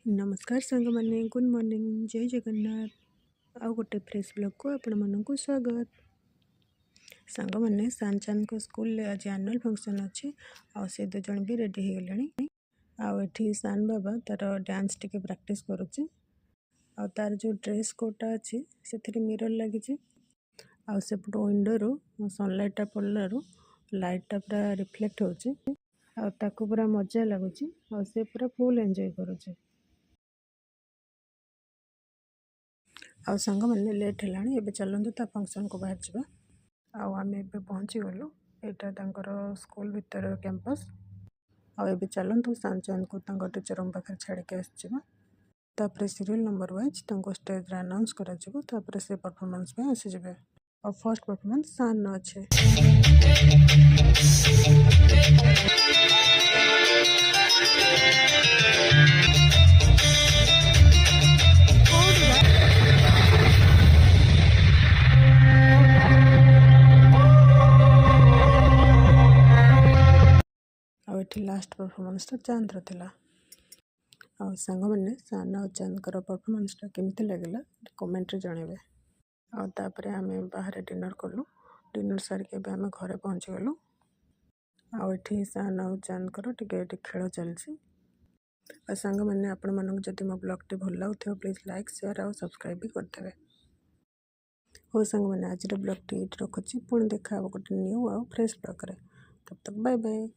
नमस्कार सांग मैंने गुड मॉर्निंग जय जगन्नाथ आउ गोटे फ्रेश ब्लॉग को आपण मानक स्वागत। सांग मैंने सान चांद को स्कूल आज एनुअल फंक्शन अच्छी से दु जन भी रेडी हो गले। आठी सान बाबा तार डांस टिके प्रैक्टिस करुच्ची। तार जो ड्रेस कोटा अच्छी से मिरर लगी आउट विंडो सनलाइटा पड़ल लाइटा पूरा रिफ्लेक्ट हो पूरा मजा लगुच पूरा फुल एंजॉय करुचे। आउ सांग मैंने लेट है चलते ता फंक्शन को बाहर जावा। आम ए पहुँची गलु यहाँ स्कूल भीतर कैंपस। आए चलतु सांचांद को टीचर पाखे छाड़ के आसपर serial number wise stage announce कर से परफॉर्मेंस में आसीजे। और फर्स्ट परफॉर्मेंस सान अच्छे। लास्ट परफॉर्मेंस चांद थिला। सांग मैंने सान और चांद परफॉर्मेंस केमती लगे कमेंट जनइबे। आउे आम बाहर डिनर कलु। डिनर सारिक आम घरे पहुँची गलु। आठी सान और चांद टे खेल चलती। सांग मैंने आपण मानक जदि मो ब्लॉग टी भल लगे प्लीज लाइक शेयर और सब्सक्राइब भी करते। हो सांग मैंने आज ब्लॉग टी रखुच्छी पुणी देखा गोटे न्यू आउ फ्रेश ब्लॉग। तब तक बाय बाय।